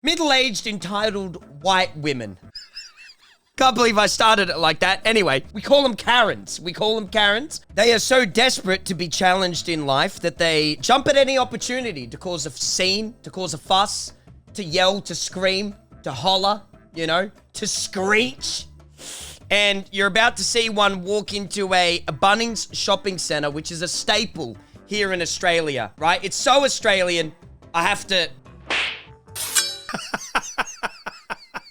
Middle-aged, entitled white women. Can't believe I started it like that. Anyway, we call them Karens. They are so desperate to be challenged in life that they jump at any opportunity to cause a scene, to cause a fuss, to yell, to scream, to holler, you know, to screech. And you're about to see one walk into a Bunnings shopping center, which is a staple here in Australia, right? It's so Australian, I have to...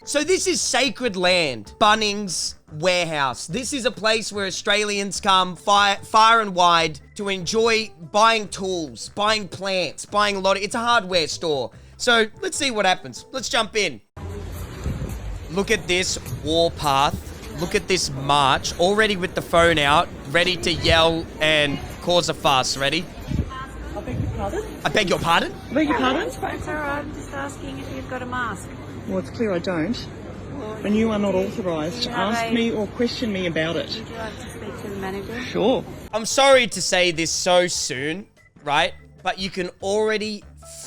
So this is sacred land, Bunnings Warehouse. This is a place where Australians come far and wide to enjoy buying tools, buying plants, buying a lot of... It's a hardware store. So let's see what happens. Let's jump in. Look at this warpath. Look at this march. Already with the phone out, ready to yell and cause a fuss. Ready? I beg your pardon? I beg your pardon? I beg your pardon? It's all right. I'm just asking if you've got a mask. Well, it's clear I don't. And you are not authorised to ask me or question me about it. Would you like to speak to the manager? Sure. I'm sorry to say this so soon, right? But you can already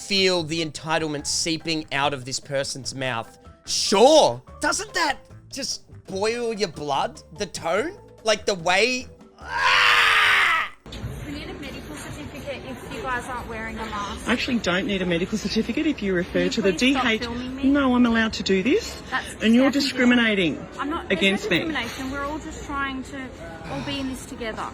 feel the entitlement seeping out of this person's mouth. Sure. Doesn't that just boil your blood? The tone? Like the way... We need a medical certificate if you guys aren't wearing a mask. I actually don't need a medical certificate if you refer Can you to the please stop DH. filming me? No, I'm allowed to do this. And you're discriminating I'm not against me. discrimination. We're all just trying to all be in this together.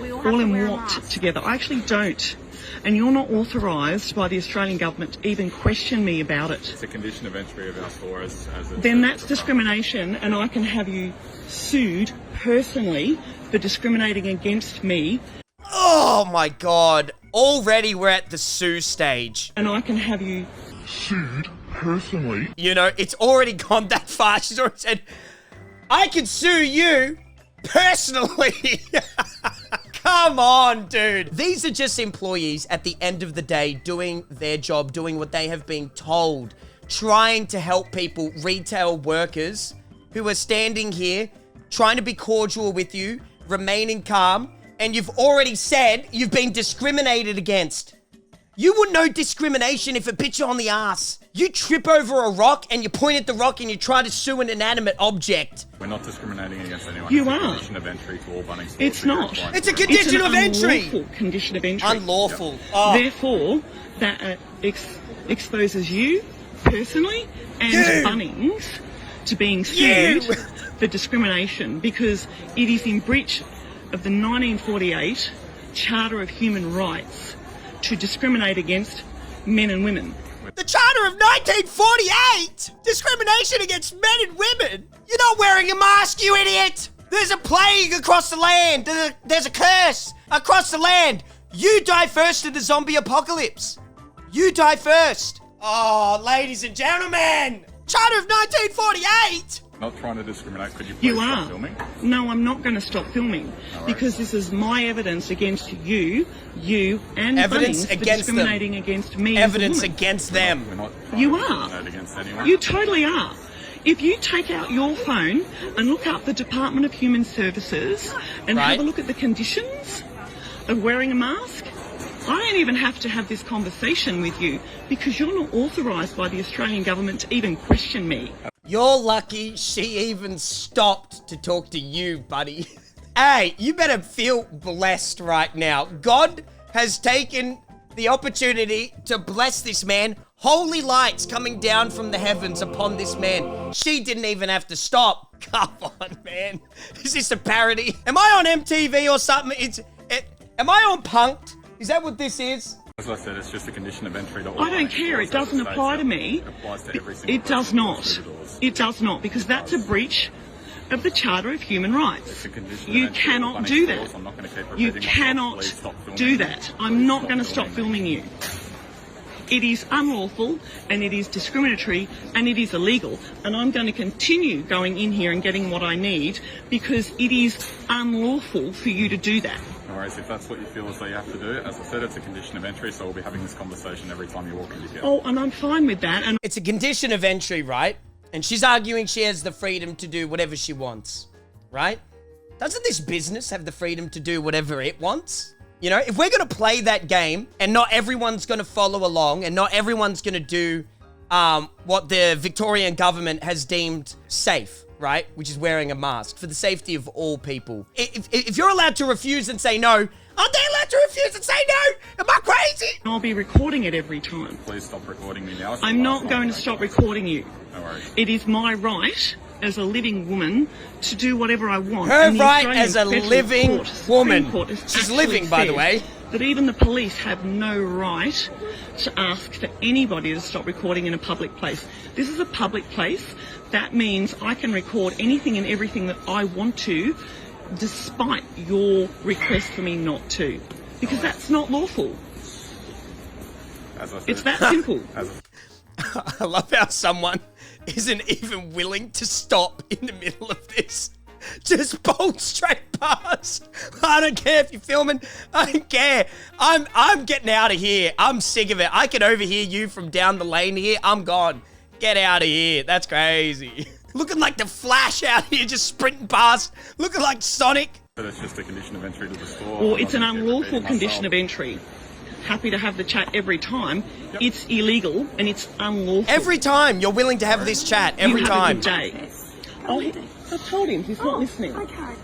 We all have All to in wear a what mask. together? I actually don't. And you're not authorised by the Australian government to even question me about it. It's a condition of entry of our store as Then that's discrimination, and I can have you sued personally for discriminating against me. Oh my God. Already we're at the sue stage. And I can have you sued personally. You know, it's already gone that far. She's already said, I can sue you personally. Come on, dude. These are just employees at the end of the day doing their job, doing what they have been told, trying to help people, retail workers who are standing here, trying to be cordial with you, remaining calm, and you've already said you've been discriminated against. You wouldn't know discrimination if it bit you on the ass. You trip over a rock and you point at the rock and you try to sue an inanimate object. We're not discriminating against anyone. You it's are. A condition of entry to all Bunnings stores. It's not. It's a condition of entry. It's an unlawful condition of entry. Unlawful. Yep. Oh. Therefore, that exposes you personally and Bunnings to being sued for discrimination because it is in breach of the 1948 Charter of Human Rights to discriminate against men and women. The Charter of 1948! Discrimination against men and women! You're not wearing a mask, you idiot! There's a plague across the land! There's a curse across the land! You die first in the zombie apocalypse! You die first! Oh, ladies and gentlemen! Charter of 1948! Not trying to discriminate. Could you please You stop are. filming? No, I'm not going to stop filming because this is my evidence against you and Evidence Bunnings for against them. discriminating against me. Evidence as a woman. against them. We're not You trying to are. discriminate against anyone. You totally are. If you take out your phone and look up the Department of Human Services and Right. have a look at the conditions of wearing a mask, I don't even have to have this conversation with you because you're not authorised by the Australian government to even question me. You're lucky she even stopped to talk to you, buddy. Hey, you better feel blessed right now. God has taken the opportunity to bless this man. Holy lights coming down from the heavens upon this man. She didn't even have to stop. Come on, man. Is this a parody? Am I on MTV or something? Am I on Punk'd? Is that what this is? As I said, it's just a condition of entry to all I don't Bunnings care. It stores doesn't as apply to states. me. It applies to every single It does person not. through the doors. It does not because that's a breach of the Charter of Human Rights. It's a condition of You entry to all cannot Bunnings do stores. that. I'm not going to keep You repeating myself. cannot Please stop filming do me. that. I'm Please not going to stop filming me. filming you. It is unlawful and it is discriminatory and it is illegal. And I'm going to continue going in here and getting what I need because it is unlawful for you to do that. No worries, if that's what you feel as though you have to do. As I said, it's a condition of entry, so we'll be having this conversation every time you walk into here. Oh, and I'm fine with that. And It's a condition of entry, right? And she's arguing she has the freedom to do whatever she wants, right? Doesn't this business have the freedom to do whatever it wants? You know, if we're going to play that game and not everyone's going to follow along and not everyone's going to do what the Victorian government has deemed safe, right? Which is wearing a mask for the safety of all people. If you're allowed to refuse and say no, aren't they allowed to refuse and say no? Am I crazy? I'll be recording it every time. Please stop recording me now. I'm not going to stop recording you. No worries. It is my right as a living woman to do whatever I want. Her And the right Australian as a Federal living Court, Supreme woman. Court, has She's actually living, by the said way. that even the police have no right to ask for anybody to stop recording in a public place. This is a public place. That means I can record anything and everything that I want to, despite your request for me not to. Because that's not lawful. As I said, It's that simple. I love how someone isn't even willing to stop in the middle of this. Just bolt straight past. I don't care if you're filming. I don't care. I'm getting out of here. I'm sick of it. I can overhear you from down the lane here. I'm gone. Get out of here. That's crazy. Looking like the Flash out here, just sprinting past. Looking like Sonic. But it's just a condition of entry to the store. Or it's an unlawful condition of entry. Happy to have the chat every time. Yep. It's illegal and it's unlawful. Every time you're willing to have this chat. Every you time. Have a good day. Oh, I told him he's not listening. Okay.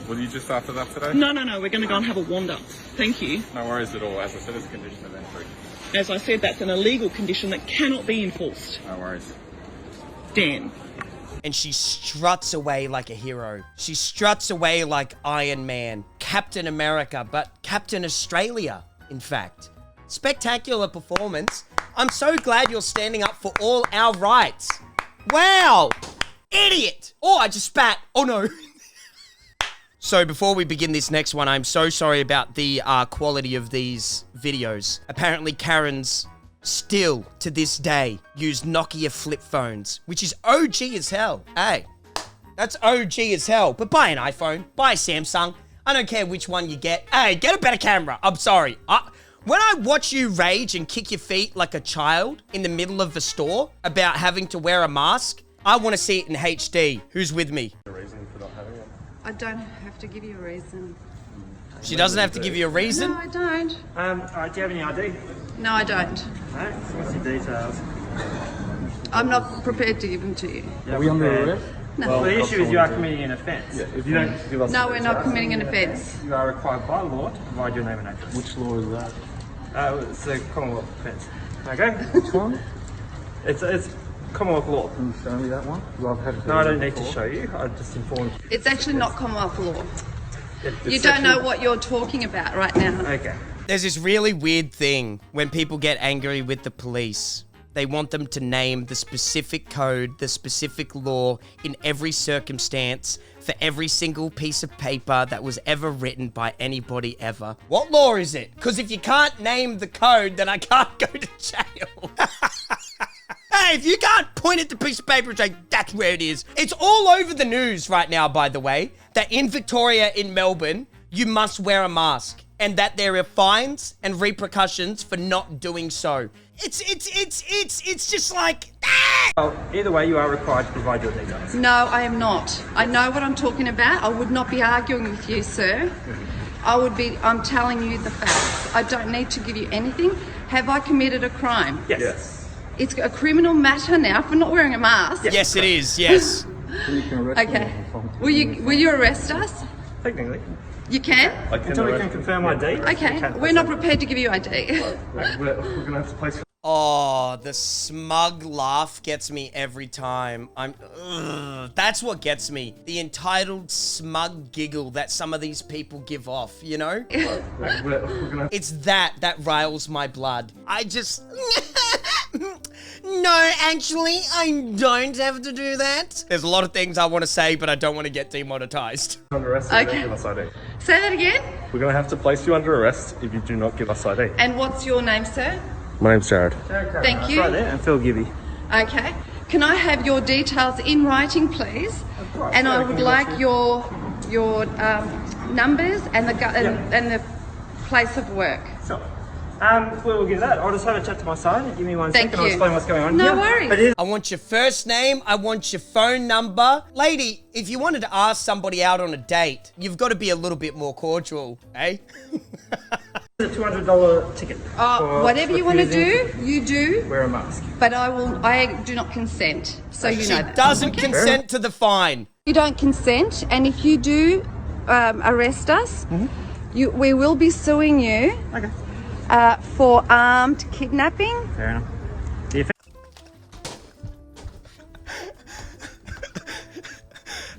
Will you just after that today? No, we're going to go and have a wander. Thank you. No worries at all. As I said, it's a condition of entry. As I said, that's an illegal condition that cannot be enforced. No worries. Dan. And she struts away like a hero. She struts away like Iron Man, Captain America, but Captain Australia, in fact. Spectacular performance. I'm so glad you're standing up for all our rights. Wow! Idiot! Oh, I just spat. Oh no. So before we begin this next one, I'm so sorry about the quality of these videos. Apparently Karens still, to this day, use Nokia flip phones, which is OG as hell. Hey, that's OG as hell. But buy an iPhone, buy a Samsung. I don't care which one you get. Hey, get a better camera. I'm sorry. When I watch you rage and kick your feet like a child in the middle of the store about having to wear a mask, I want to see it in HD. Who's with me? The reason for not having it? I don't have to give you a reason. She doesn't have to give you a reason? No, I don't. Alright, do you have any ID? No, I don't. No? What's your details? I'm not prepared to give them to you. Are we under arrest? No. Well, the issue is you are committing an offence. Yeah, if you don't give us No, we're not committing an offence. You are required by law to provide your name and address. Which law is that? It's the Commonwealth offence. Okay? Which one? It's Commonwealth law. Can you show me that one? No, I don't need to show you. I just informed you. It's actually not Commonwealth law. You don't know what you're talking about right now. Okay. There's this really weird thing when people get angry with the police. They want them to name the specific code, the specific law in every circumstance for every single piece of paper that was ever written by anybody ever. What law is it? Because if you can't name the code, then I can't go to jail. Hey, if you can't point at the piece of paper and say, that's where it is. It's all over the news right now, by the way, that in Victoria, in Melbourne, you must wear a mask and that there are fines and repercussions for not doing so. It's just like, Well, either way, you are required to provide your details. No, I am not. I know what I'm talking about. I would not be arguing with you, sir. I'm telling you the facts. I don't need to give you anything. Have I committed a crime? Yes. It's a criminal matter now for not wearing a mask. yes, it is, yes. Okay. Will you arrest us? Technically. You can? Until we can confirm ID. Okay. We're not prepared to give you ID. We're going to have to place... Oh, the smug laugh gets me every time. That's what gets me. The entitled smug giggle that some of these people give off, you know? It's that riles my blood. I just... No, actually, I don't have to do that. There's a lot of things I want to say, but I don't want to get demonetized. Under arrest if you don't give us ID. Say that again? We're going to have to place you under arrest if you do not give us ID. And what's your name, sir? My name's Jared. Thank you. Right there, and Phil Gibby. Okay. Can I have your details in writing, please? And I would like your numbers and the place of work. So, we'll give that. I'll just have a chat to my side. Give me one Thank second. I'll you. explain what's going on. No Yeah, worries. but it- I want your first name. I want your phone number. Lady, if you wanted to ask somebody out on a date, you've got to be a little bit more cordial, eh? It's a $200 ticket. for Whatever you want to refusing do, you do. Wear a mask. But I do not consent. So you She know that. doesn't consent to the fine. You don't consent, and if you do arrest us, we will be suing you for armed kidnapping. Fair enough. The offence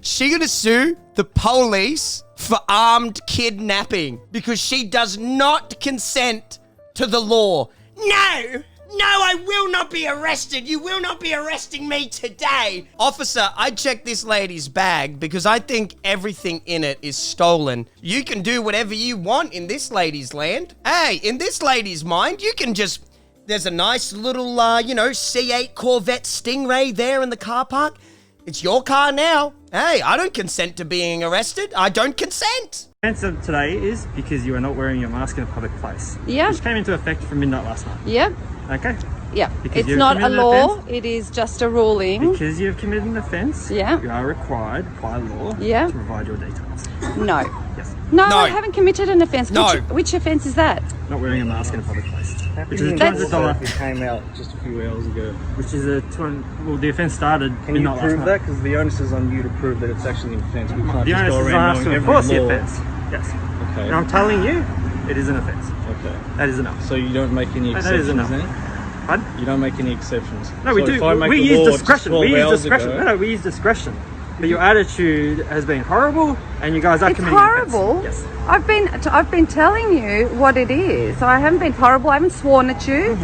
She gonna sue the police for armed kidnapping because she does not consent to the law. No! No, I will not be arrested. You will not be arresting me today. Officer, I checked this lady's bag because I think everything in it is stolen. You can do whatever you want in this lady's land. Hey, in this lady's mind, you can just... There's a nice little, C8 Corvette Stingray there in the car park. It's your car now. Hey, I don't consent to being arrested. I don't consent. of today is because you are not wearing your mask in a public place. Yeah. Which came into effect from midnight last night. Yep. Okay? Yeah. Because It's you've not a committed an law. offence. It is just a ruling. Because you have committed an offence, Yeah. you are required by law Yeah. to provide your details. No. Yes. No, No. I haven't committed an offence. No. Which offence is that? Not wearing a mask in a public place. Which is a That's- $200. It came out just a few hours ago. Which is a $200. Well, the offence started Can you midnight last prove night. that? Because the onus is on you to prove that it's actually an offence. We can't The just onus go is on around us to knowing enforce every the law. offence. Yes. Okay. And I'm telling you, it is an offence. Okay. That is enough. So you don't make any That is exceptions enough. then? Pardon? You don't make any exceptions. No, we So do. if I make We a use law just discretion. 12 We use hours discretion. ago- No, we use discretion. But your attitude has been horrible, and you guys are It's committing an offence. horrible. Yes. I've been telling you what it is. I haven't been horrible. I haven't sworn at you.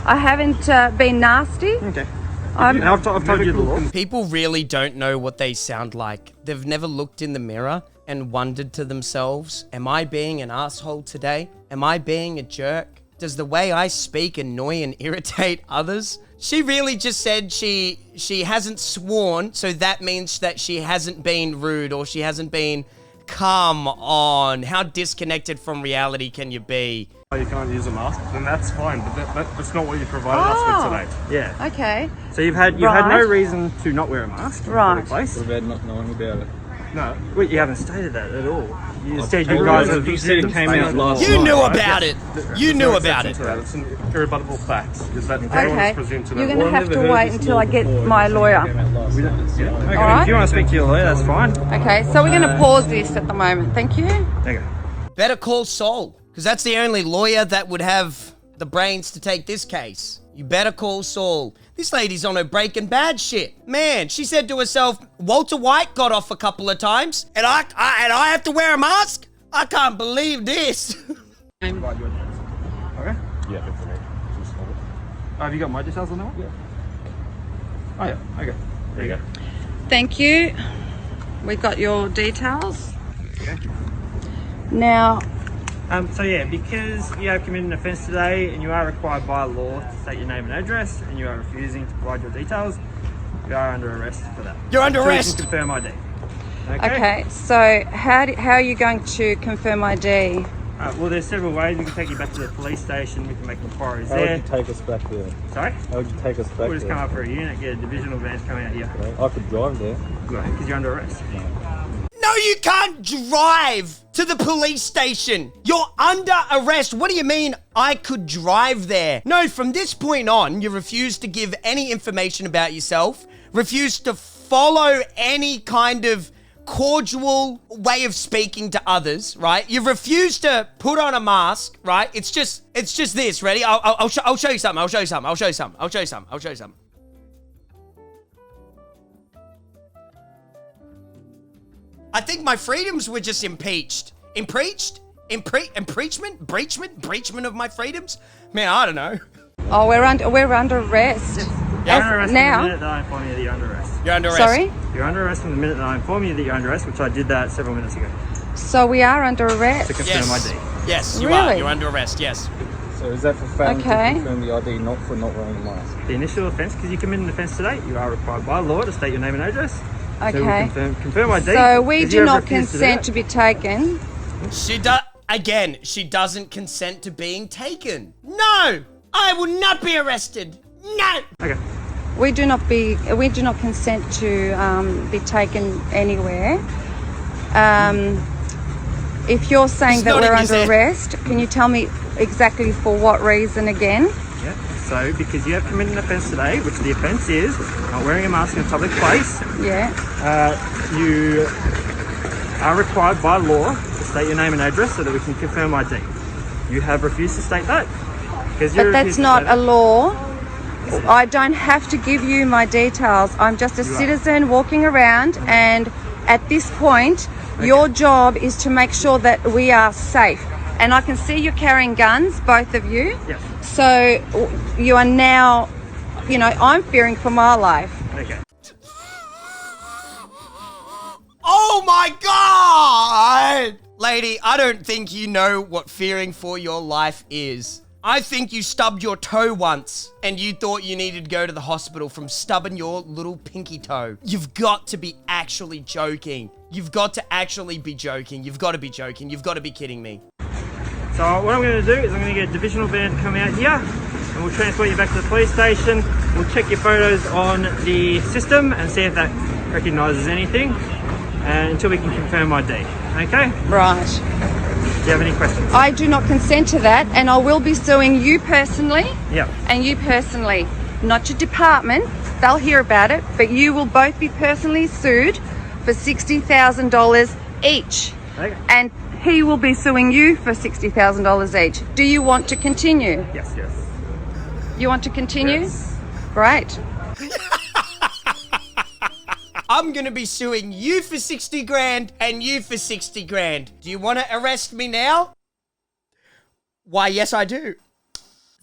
I haven't been nasty. Okay. I'm- And I've told you the law. People really don't know what they sound like. They've never looked in the mirror and wondered to themselves, am I being an asshole today? Am I being a jerk? Does the way I speak annoy and irritate others? She really just said she hasn't sworn, so that means that she hasn't been rude or she hasn't been... Come on, how disconnected from reality can you be? You can't use a mask, then that's fine. But that's not what you provided us with today. Yeah. Okay. So you've had no Right. reason to not wear a mask in a Right. public place. What about not knowing about it? No. Well, you haven't stated that at all. You said you told guys you. have. You said it came out last You night, knew right? about it. You knew about it. It's an irrebuttable fact. Is that everyone's Okay. presented You're it. going to have to wait until I get my lawyer. Okay, Alright. if you want to speak to your lawyer, that's fine. Okay, so we're going to pause this at the moment. Thank you. Okay. Better call Saul, because that's the only lawyer that would have the brains to take this case. You better call Saul. This lady's on her Breaking Bad shit. Man, she said to herself, Walter White got off a couple of times, and I have to wear a mask? I can't believe this. Okay. Yeah, definitely. Have you got my details on that one? Yeah. Oh yeah. Okay. There you go. Thank you. We got your details. Okay. Now, So yeah, because you have committed an offence today and you are required by law to state your name and address, and you are refusing to provide your details, you are under arrest for that. You're under So you arrest. can confirm ID. okay, so how are you going to confirm ID? Well, there's several ways. We can take you back to the police station. We can make inquiries How would there. you take us back there? Sorry? How would you take us back We'll just come there? up for a unit, get a divisional van coming out here. I could drive there. Because you're under arrest. No, you can't drive to the police station. You're under arrest. What do you mean I could drive there? No, from this point on, you refuse to give any information about yourself, refuse to follow any kind of cordial way of speaking to others, right? You refuse to put on a mask, right? It's just this. Ready? I'll show you something. I'll show you something. I'll show you something. I'll show you something. I'll show you something. I think my freedoms were just impeached. Breachment of my freedoms? Man, I don't know. Oh, we're under arrest. You're under arrest Now? from the minute that I inform you that you're under arrest. You're under arrest. Sorry? You're under arrest from the minute that I inform you that you're under arrest, which I did that several minutes ago. So we are under arrest. To confirm Yes. ID. Yes, you are. Really? You're under arrest, yes. So is that for failing Okay. to confirm the ID, not for not wearing a mask? The initial offence, because you committed an offence today, you are required by law to state your name and address. So Okay. we confirm ID. So we because do you have not refused to do consent that. to be taken. She doesn't consent to being taken. No! I will not be arrested. No! Okay. We do not consent to be taken anywhere. If you're saying It's that not we're in his under head. arrest, can you tell me Exactly for what reason again? Yeah. So, because you have committed an offence today, which the offence is not wearing a mask in a public place, Yeah. you are required by law to state your name and address so that we can confirm ID. You have refused to state that. But that's not a law. I don't have to give you my details. I'm just a citizen walking around, and at this point, your job is to make sure that we are safe. And I can see you're carrying guns, both of you. Yes. So you are now, you know, I'm fearing for my life. Okay. Oh my God! Lady, I don't think you know what fearing for your life is. I think you stubbed your toe once and you thought you needed to go to the hospital from stubbing your little pinky toe. You've got to be actually joking. You've got to actually be joking. You've got to be joking. You've got to be kidding me. So what I'm going to do is I'm going to get a divisional van to come out here and we'll transport you back to the police station. We'll check your photos on the system and see if that recognises anything until we can confirm ID. Okay? Right. Do you have any questions? I do not consent to that, and I will be suing you personally. Yep. And you personally, not your department. They'll hear about it, but you will both be personally sued for $60,000 each. Okay. And he will be suing you for $60,000 each. Do you want to continue? Yes, yes. You want to continue? Yes. Great. I'm gonna be suing you for 60 grand and you for 60 grand. Do you wanna arrest me now? Why, yes, I do.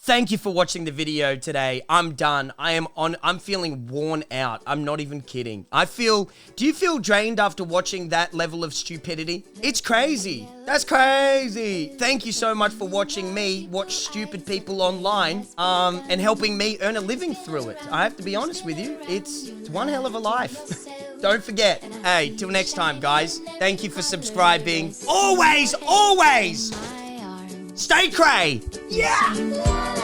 Thank you for watching the video today. I'm done. I'm feeling worn out. I'm not even kidding. Do you feel drained after watching that level of stupidity? It's crazy. That's crazy. Thank you so much for watching me watch stupid people online, and helping me earn a living through it. I have to be honest with you. It's one hell of a life. Don't forget. Hey, till next time, guys. Thank you for subscribing. Always, always stay cray. Yeah.